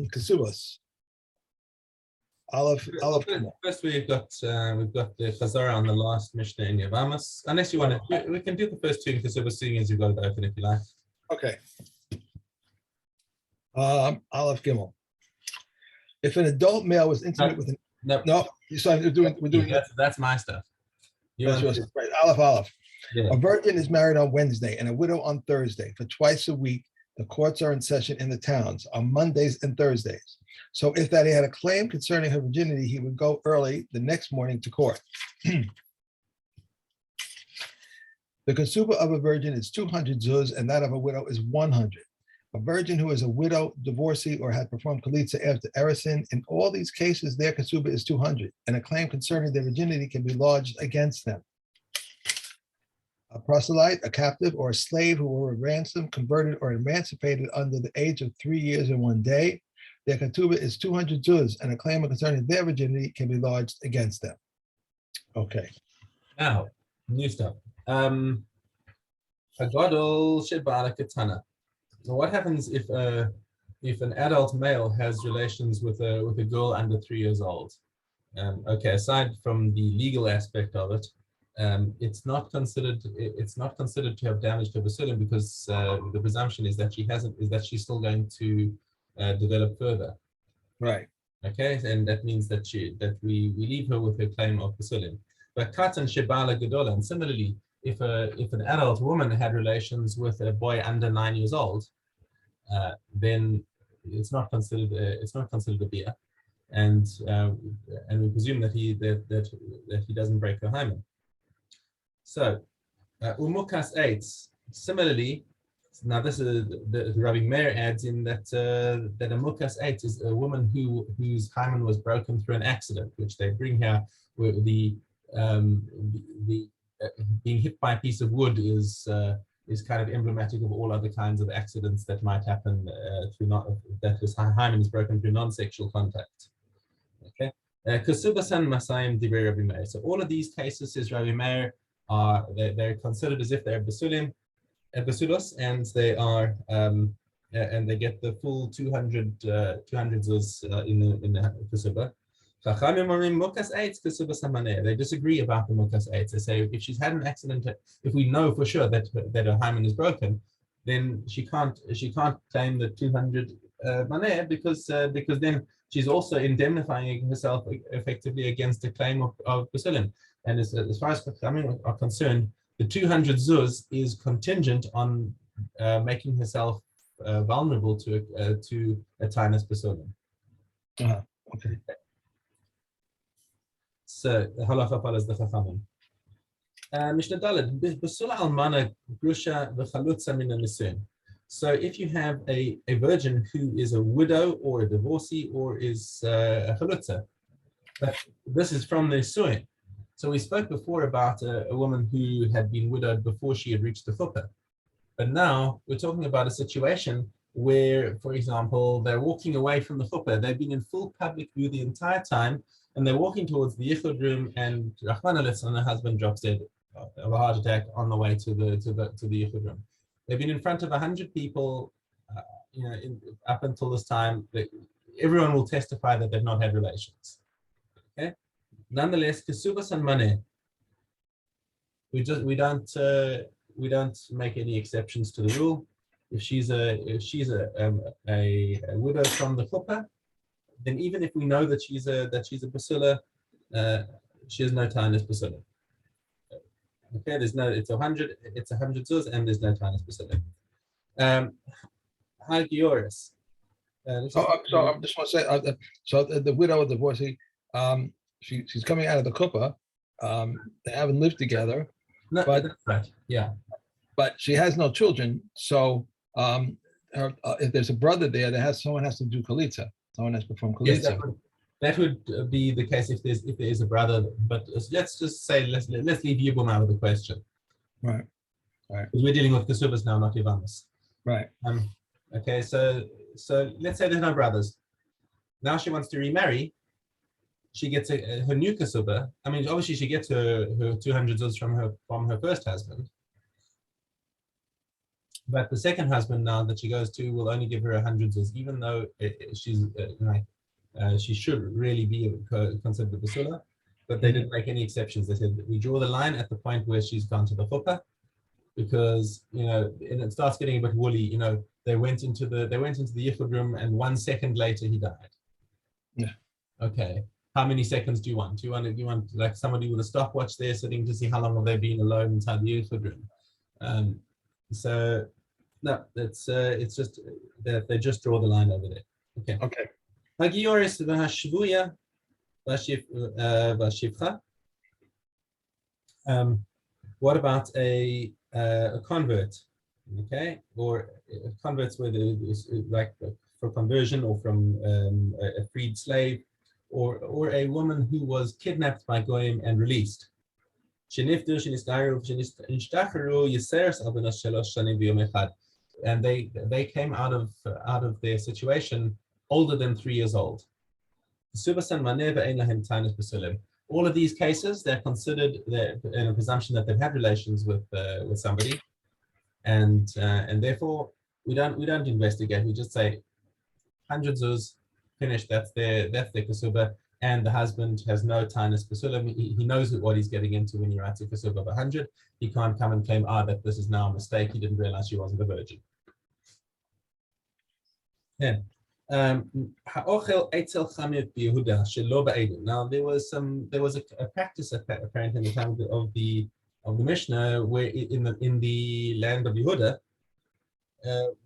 Kesubos. Aleph. First, we've got the Chazara on the last Mishna in Yavamas. Unless you want to, we can do the first two in Kesubos, seeing as you've got it open if you like. Okay. Aleph Gimel. If an adult male was intimate with an no, so we're doing that's my stuff. Right. Aleph. Yeah. A virgin is married on Wednesday and a widow on Thursday. For twice a week, the courts are in session in the towns on Mondays and Thursdays. So if that he had a claim concerning her virginity, he would go early the next morning to court. The Kesubos of a virgin is 200 zuz, and that of a widow is 100. A virgin who is a widow, divorcee, or had performed chalitza after Erisin, in all these cases, their Kesubos is 200, and a claim concerning their virginity can be lodged against them. A proselyte, a captive, or a slave who were ransomed, converted, or emancipated under the age of 3 years and 1 day, their ketubah is 200 zuz, and a claim concerning their virginity can be lodged against them. Okay. Now, new stuff. A gadol sheba'ala ketana. So what happens if an adult male has relations with a girl under 3 years old? Okay, aside from the legal aspect of it, it's not considered to have damaged her basilim because the presumption is that she's still going to develop further. Right. Okay, and that means that we leave her with her claim of basilim. But katan sheba'ala gedola, and similarly, if an adult woman had relations with a boy under 9 years old, then it's not considered a bia, and we presume that he doesn't break her hymen. So umukas 8. Similarly, now this is the Rabbi Meir adds in that a mukas 8 is a woman whose hymen was broken through an accident, which they bring here where the being hit by a piece of wood is kind of emblematic of all other kinds of accidents that might happen that his hymen is broken through non-sexual contact. Okay. Kesubos and masayim divrei Rabbi Meir. So all of these cases, says Rabbi Meir, they're considered as if they're basulos, and they are and they get the full 200 zuz in the kesubah. They disagree about the mukas 8. They say if she's had an accident, if we know for sure that her hymen is broken, then she can't claim the 200 maneh because then she's also indemnifying herself effectively against a claim of basilim. And as far as Chachamim are concerned, the 200 zuz is contingent on making herself vulnerable to a tainus basilim. Okay. So the halacha follows the Chachamim. Mishna Daled, Basula almana grusha v'chalutza min hanisun. So if you have a virgin who is a widow or a divorcee or is a chalutza, but this is from the nisuin. So we spoke before about a woman who had been widowed before she had reached the chuppah. But now we're talking about a situation where, for example, they're walking away from the chuppah. They've been in full public view the entire time, and they're walking towards the yichud room, and Rahman al-Islam, her husband, drops dead of a heart attack on the way to the yichud room. They've been in front of 100 people, up until this time. Everyone will testify that they've not had relations. Okay. Nonetheless, Kesubos and maneh, we don't make any exceptions to the rule. If she's a widow from the chuppah, then even if we know that she's a basula, she has no tainus basula. Okay, it's 100 zuz, and there's no tainus basula. Hi, Gioris. So I just want to say, so the widow or divorcee, she's coming out of the chuppah. They haven't lived together. No, but that's right. Yeah. But she has no children, so if there's a brother there, someone has to do chalitza. Someone has to perform chalitza. Yes, that would be the case if there is a brother. But let's just say let's leave Yibum out of the question. Right. Because we're dealing with Kesubos now, not Yavamas. Right. Okay. So let's say there's no brothers. Now she wants to remarry. She gets her new Kesubah. I mean, obviously she gets her 200 zuz from her first husband. But the second husband now that she goes to will only give her 100 zuz, even though she should really be considered a basula. But they didn't make any exceptions. They said we draw the line at the point where she's gone to the chuppah, because and it starts getting a bit woolly. They went into the yichud room, and 1 second later he died. Yeah. Okay. How many seconds do you want? Do you want like somebody with a stopwatch there sitting to see how long have they been alone inside the yichud room? So no, it's just that they just draw the line over there. Okay. Okay. Hagioris v'hashvuya v'shivcha. What about a convert? Okay, or converts whether it's like for conversion or from a freed slave, or a woman who was kidnapped by goyim and released. And they came out of their situation older than 3 years old. All of these cases, they're considered in a presumption that they've had relations with somebody, and therefore we don't investigate. We just say 100 zuz, finished. That's their kesubah, and the husband has no tainus pesulim. He knows what he's getting into when he writes a kesubah of 100. He can't come and claim, that this is now a mistake. He didn't realize she wasn't a virgin. Yeah. Now there was a practice apparently in the time of the Mishna, where in the land of Yehuda,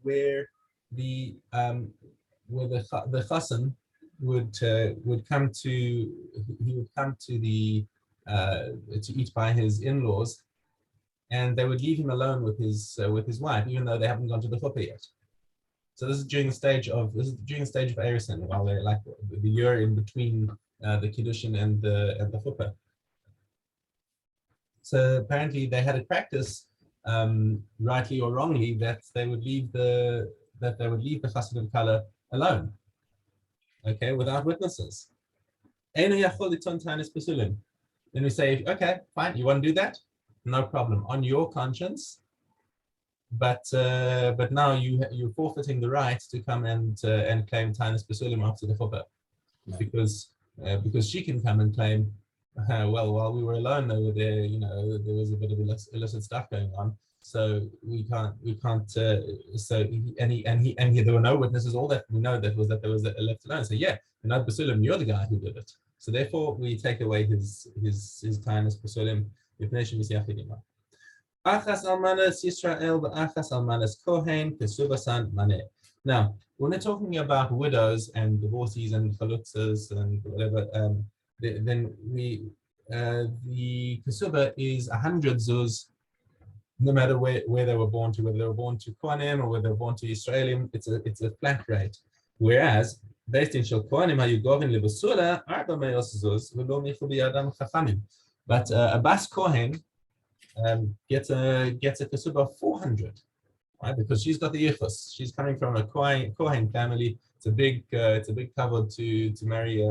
where the chassan would come to eat by his in-laws, and they would leave him alone with his wife, even though they haven't gone to the chuppah yet. So this is during the stage of Eresin, while they're like the year in between the Kiddushin and the chuppah. So apparently they had a practice, rightly or wrongly, that they would leave the Chassid of color alone, okay, without witnesses. Then we say, okay, fine, you want to do that? No problem, on your conscience. But now you're forfeiting the right to come and claim tainus pesulim after the chuppah, because she can come and claim, well, while we were alone over there, there was a bit of illicit stuff going on, so we can't. There were no witnesses. All that we know that there was a left alone. So yeah, no pesulim, you're the guy who did it. So therefore, we take away his tainus pesulim. Achas almanas Yisrael, achas almanas Kohen, Kesubasan Mane. Now, when we're talking about widows and divorcees and chalutzas and whatever, then the Kesubah is 100 zuz, no matter where they were born to, whether they were born to Kohanim or whether they were born to Israelim. It's a flat rate. Whereas based in Shel Kohanim, Hayugovin Lebasula, 400 zuz, v'lo michu b'yadam chachamim. But a Bas Kohen gets a kesubah 400, right? Because she's got the yichus. She's coming from a Kohen family. It's a big kavod to marry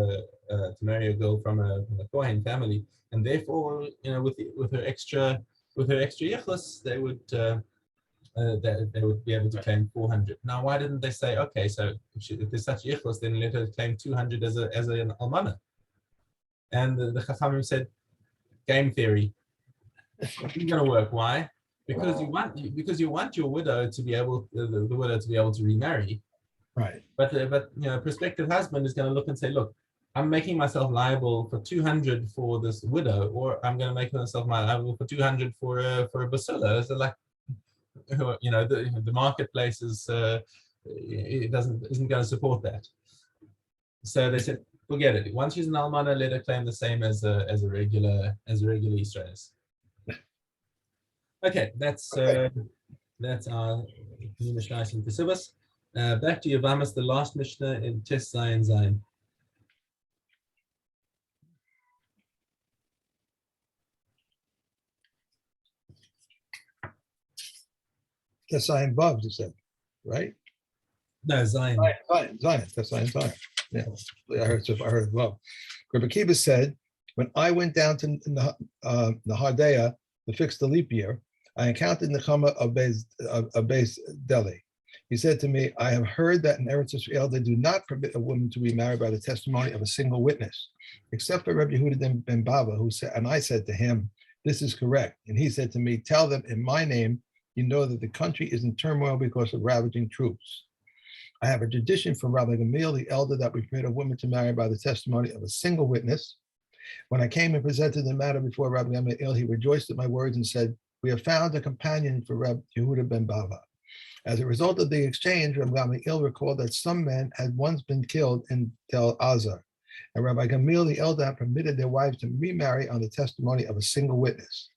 a girl from a Kohen family, and therefore, with her extra yichus, they would be able to claim 400. Now, why didn't they say, okay, so if there's such yichus, then let her claim 200 as an almana? And the Chachamim said, game theory. It's going to work. Why? Because you want your widow to be able to remarry, right? But prospective husband is going to look and say, look, I'm making myself liable for 200 for this widow, or I'm going to make myself liable for 200 for a basula. So like, the marketplace isn't going to support that. So they said, forget it. Once she's an almana, let her claim the same as a regular Israelis. Okay, that's our Mishna in Kesubos. Back to Yavamas, the last Mishnah in Tes Zayin Zayin. Tes Zayin Vav, you said, right? No, Zayin. Zayin. Tes Zayin Zayin. Yeah, I heard Vav. Rabbi Kiva said, when I went down to the Hardea to fix the leap year, I encountered Nechama of Beis Deli. He said to me, I have heard that in Eretz Israel, they do not permit a woman to be married by the testimony of a single witness, except for Rabbi Yehuda ben Bava, who said, and I said to him, this is correct. And he said to me, tell them in my name, you know that the country is in turmoil because of ravaging troops. I have a tradition from Rabbi Gamliel, the elder, that we permit a woman to marry by the testimony of a single witness. When I came and presented the matter before Rabbi Gamliel, he rejoiced at my words and said, we have found a companion for Rabbi Yehuda ben Bava. As a result of the exchange, Rabbi Gamliel recalled that some men had once been killed in Tel Azar, and Rabbi Gamliel, the elder, had permitted their wives to remarry on the testimony of a single witness.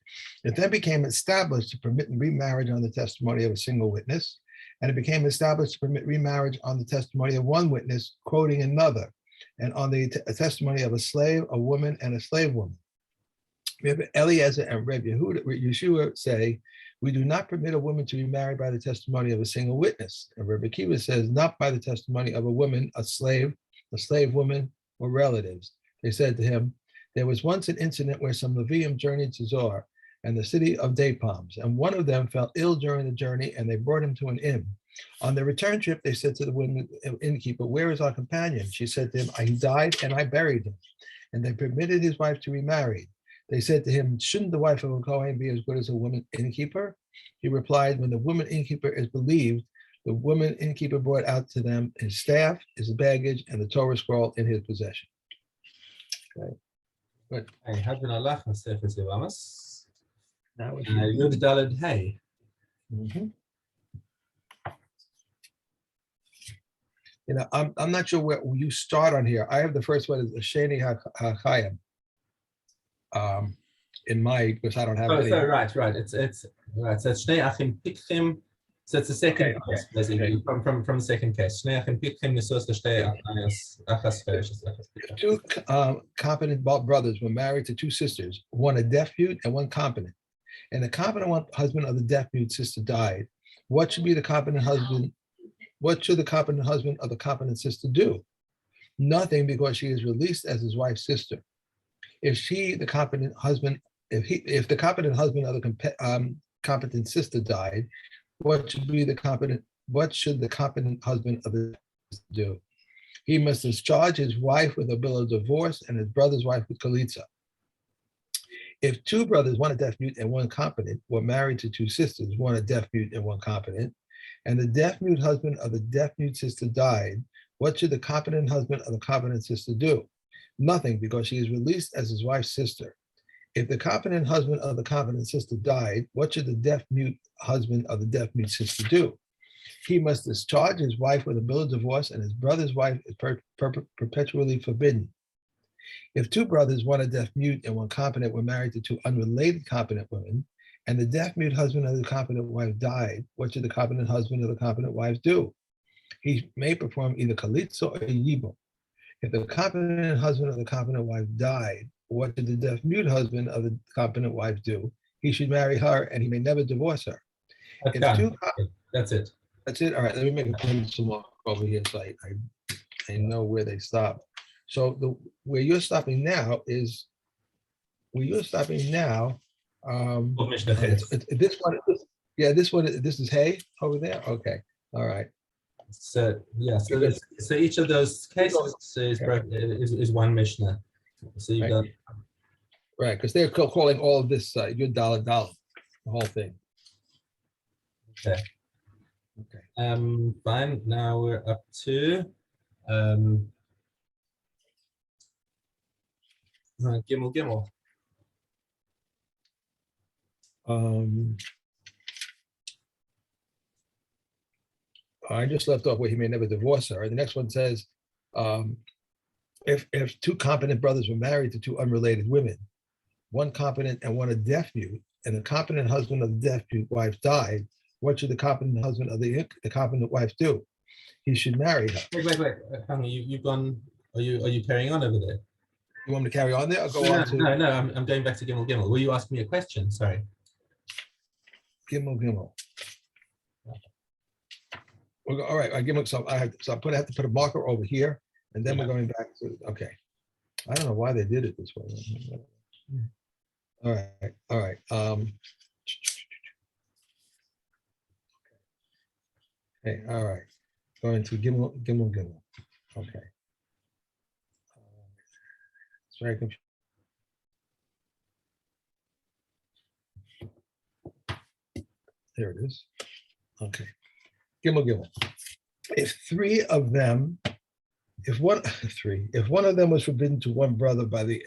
It then became established to permit remarriage on the testimony of a single witness, and it became established to permit remarriage on the testimony of one witness quoting another, and on the testimony of a slave, a woman, and a slave woman. Rabbi Eliezer and Rabbi Yeshua say, we do not permit a woman to be married by the testimony of a single witness. And Rabbi Akiva says, not by the testimony of a woman, a slave woman, or relatives. They said to him, there was once an incident where some Levium journeyed to Zoar and the city of date palms, and one of them fell ill during the journey, and they brought him to an inn. On the return trip, they said to the woman innkeeper, where is our companion? She said to him, he died and I buried him. And they permitted his wife to remarry. They said to him, shouldn't the wife of a Kohen be as good as a woman innkeeper? He replied, when the woman innkeeper is believed, the woman innkeeper brought out to them his staff, his baggage, and the Torah scroll in his possession. Okay. Good. Now we should- Mhm. You know, I'm not sure where you start on here. I have the first one is Sheni HaChayim. In my, because I don't have any. So right. It's right. So it's Shnei Achim Pikchim. So it's the second case, basically, from the second case. Shnei Achim Pikchim Nisos Shtei Achas Fereshes. Two competent brothers were married to two sisters, one a deaf mute and one competent. And the competent husband of the deaf mute sister died. What should the competent husband of the competent sister do? Nothing, because she is released as his wife's sister. If the competent husband of the competent sister died, what should the competent husband of the sister do? He must discharge his wife with a bill of divorce and his brother's wife with chalitza. If two brothers, one a deaf mute and one competent, were married to two sisters, one a deaf mute and one competent, and the deaf mute husband of the deaf mute sister died, what should the competent husband of the competent sister do? Nothing, because she is released as his wife's sister. If the competent husband of the competent sister died, what should the deaf mute husband of the deaf mute sister do? He must discharge his wife with a bill of divorce, and his brother's wife is perpetually forbidden. If two brothers, one a deaf mute and one competent, were married to two unrelated competent women, and the deaf mute husband of the competent wife died, what should the competent husband of the competent wife do? He may perform either chalitza or yibum. If the competent husband of the competent wife died, what did the deaf mute husband of the competent wife do? He should marry her, and he may never divorce her. That's it. That's it. All right. Let me make a pencil mark over here so I know where they stop. So where you're stopping now is this one. Yeah, this one. This is hay over there. Okay. All right. So yeah. So each of those cases is one Mishna. So you've got right, because they're calling all of this your dollar, the whole thing. Okay. Fine. Now we're up to Gimel. I just left off where he may never divorce her. The next one says, if two competent brothers were married to two unrelated women, one competent and one a deaf mute, and the competent husband of the deaf mute wife died, what should the competent husband of the competent wife do? He should marry her. Wait. Hang on, you've gone. Are you carrying on over there? You want me to carry on there or go on to? No. I'm going back to Gimel. Will you ask me a question? Sorry. Gimel. All right. Gimel. So I have to put a marker over here, and then we're going back to. Okay. I don't know why they did it this way. All right. Okay, all right. Going to Gimel. Okay. It's very confusing. There it is. Okay. Gimel. If three of them, if one of them was forbidden to one brother by the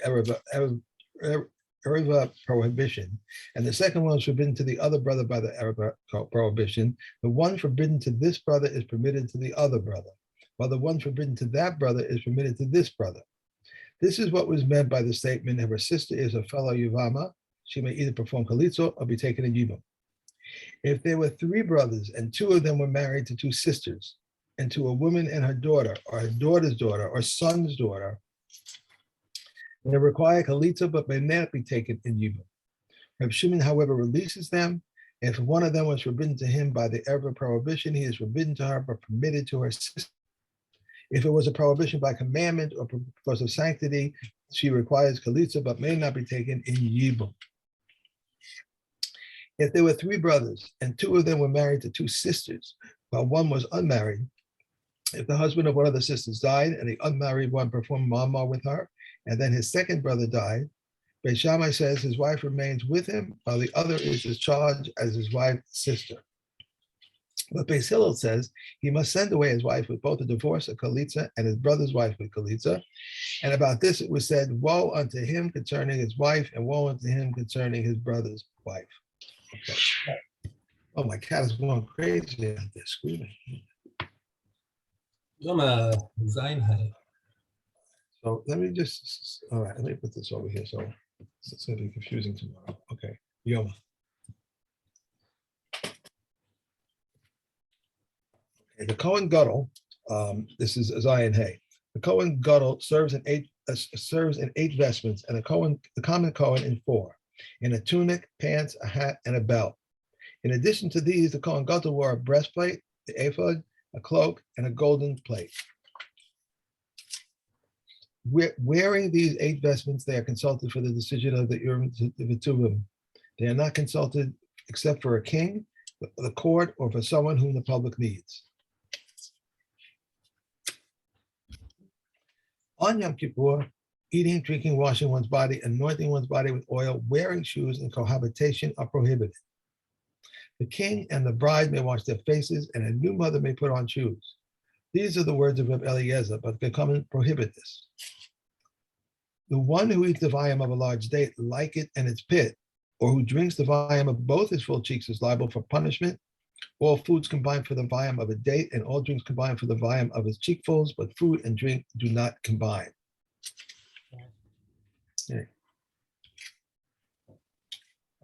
Ereva prohibition, and the second one was forbidden to the other brother by the Ereva prohibition, the one forbidden to this brother is permitted to the other brother, while the one forbidden to that brother is permitted to this brother. This is what was meant by the statement, if her sister is a fellow Yuvama, she may either perform Kalitzo or be taken in Yibam. If there were three brothers and two of them were married to two sisters, and to a woman and her daughter, or her daughter's daughter, or son's daughter, they require Kalitza but may not be taken in Yibam. Reb Shimon, however, releases them. If one of them was forbidden to him by the Erva prohibition, he is forbidden to her but permitted to her sister. If it was a prohibition by commandment or because of sanctity, she requires Kalitza but may not be taken in Yibam. If there were three brothers and two of them were married to two sisters, while one was unmarried, if the husband of one of the sisters died and the unmarried one performed Mama with her, and then his second brother died, Beis Shammai says his wife remains with him while the other is discharged as his wife's sister. But Beis Hillel says he must send away his wife with both a divorce, a Kalitza, and his brother's wife with Kalitza. And about this it was said, woe unto him concerning his wife, and woe unto him concerning his brother's wife. Okay. Oh, my cat is going crazy out there screaming. So let me just, all right, let me put this over here. So it's going to be confusing tomorrow. Okay, Yoma. Okay, the Kohen Gadol, this is Zion Hay. The Kohen Gadol serves in eight vestments, and the common Kohen in 4, in a tunic, pants, a hat, and a belt. In addition to these, the Kohen Gadol wore a breastplate, the ephod, a cloak, and a golden plate. Wearing these 8 vestments, they are consulted for the decision of the Urim V'Tumim. They are not consulted except for a king, the court, or for someone whom the public needs. On Yom Kippur, eating, drinking, washing one's body, anointing one's body with oil, wearing shoes, and cohabitation are prohibited. The king and the bride may wash their faces, and a new mother may put on shoes. These are the words of Reb Eliezer, but the Gekommen prohibit this. The one who eats the volume of a large date, like it and its pit, or who drinks the volume of both his full cheeks is liable for punishment. All foods combine for the volume of a date, and all drinks combine for the volume of his cheekfuls, but food and drink do not combine. Okay.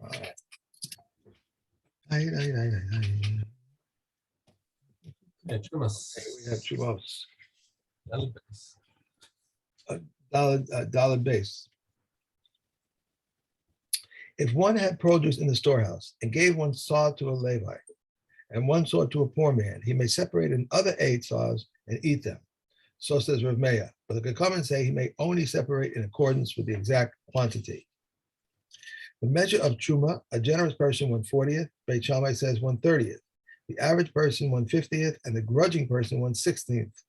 All right. We have Kesubos. Dollar base. If one had produce in the storehouse and gave one saw to a Levite and one saw to a poor man, he may separate another 8 saws and eat them. So says Rav Meir. But the Gekommen say he may only separate in accordance with the exact quantity. The measure of Truma, a generous person 1/40th, Beit Shammai says 1/30th. The average person 1/50th, and the grudging person 1/60th.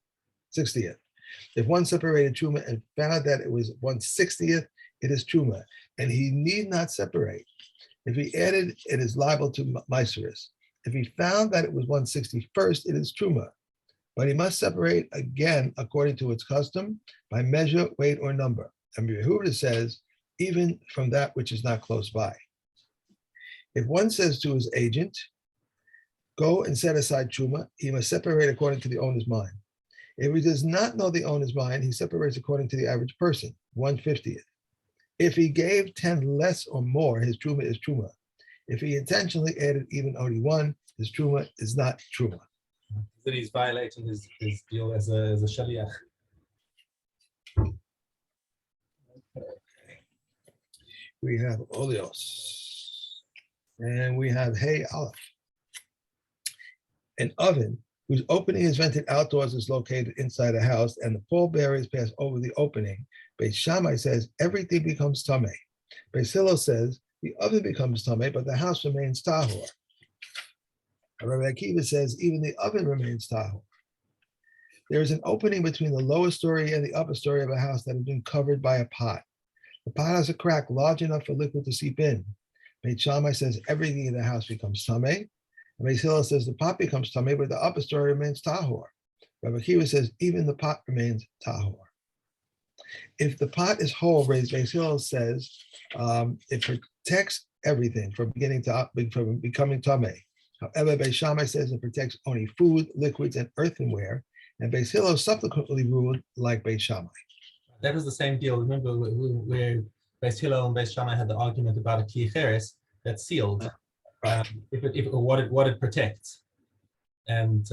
If one separated Truma and found that it was 1/60th, it is Truma, and he need not separate. If he added, it is liable to Meiseris. If he found that it was 1/61st, it is Truma. But he must separate again according to its custom by measure, weight, or number. And Yehuda says, even from that which is not close by. If one says to his agent, go and set aside Truma, he must separate according to the owner's mind. If he does not know the owner's mind, he separates according to the average person, 1/50th. If he gave 10 less or more, his Truma is Truma. If he intentionally added even only 1, his Truma is not Truma. That he's violating his deal as a shaliach. We have oleos, and we have hay aleph. An oven whose opening is vented outdoors is located inside a house, and the pallbearers pass over the opening. Beis Shammai says everything becomes tameh. Beis Hillel says the oven becomes tameh, but the house remains tahor. Rabbi Akiva says even the oven remains tahor. There is an opening between the lower story and the upper story of a house that has been covered by a pot. The pot has a crack large enough for liquid to seep in. Beit Shammai says everything in the house becomes tameh. And Beis Hillel says the pot becomes tameh, but the upper story remains tahor. Rabbi Akiva says even the pot remains tahor. If the pot is whole, Beis Hillel says it protects everything from becoming tameh. However, Beis Shammai says it protects only food, liquids, and earthenware. And Beis Hillel subsequently ruled like Beis Shammai. That was the same deal. Remember where Beis Hillel and Beis Shammai had the argument about a kli cheres that's sealed, Right. What it protects, and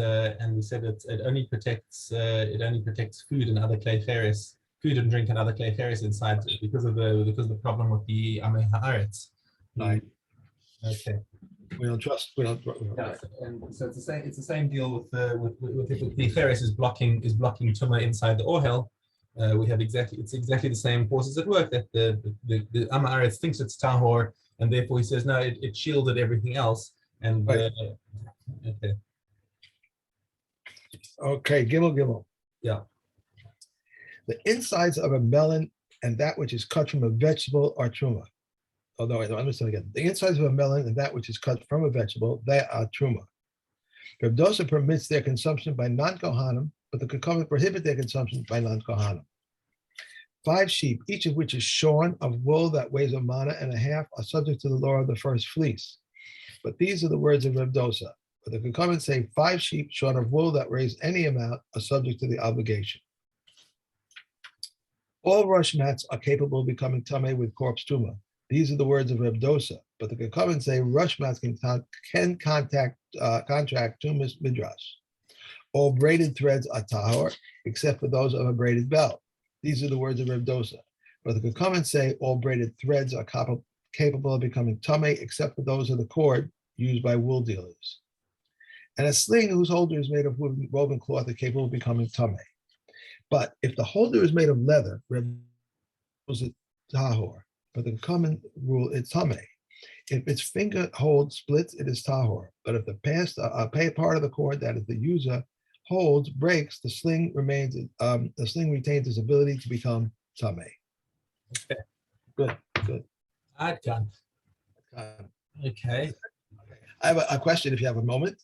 we said it only protects food and other kli cheres, food and drink and other kli cheres inside because of the problem with the amei haaretz. Right. Okay. We don't trust. Yeah, and so it's the same deal with the cheres is blocking tumah inside the ohel. We have exactly the same forces at work that the Am Haaretz thinks it's tahor, and therefore he says no, it shielded everything else. And right. Okay, Gimel. Yeah. The insides of a melon and that which is cut from a vegetable are truma. Oh no, I don't understand again. The insides of a melon and that which is cut from a vegetable, they are truma. Reb Dosa permits their consumption by non-kohanim, but the Kekuvot prohibit their consumption by non-kohanim. 5 sheep, each of which is shorn of wool that weighs a mana and a half, are subject to the law of the first fleece. But these are the words of Reb Dosa. But the Kekuvot say 5 sheep shorn of wool that weighs any amount are subject to the obligation. All rush mats are capable of becoming tameh with corpse tumah. These are the words of Reb Dosa. But the Kekuvot say rush mats can contract tumas midrash. All braided threads are tahor, except for those of a braided belt. These are the words of Reb Dosa. But the Kekuvot say all braided threads are capable of becoming tameh, except for those of the cord used by wool dealers. And a sling whose holder is made of woven cloth are capable of becoming tameh. But if the holder is made of leather, Reb Dosa tahor. But the common rule, it's tameh. If its finger hold splits, it is tahor. But if the part of the cord that is the user holds breaks, the sling retains its ability to become tameh. Okay. Good. Ad done. Okay. I have a question if you have a moment.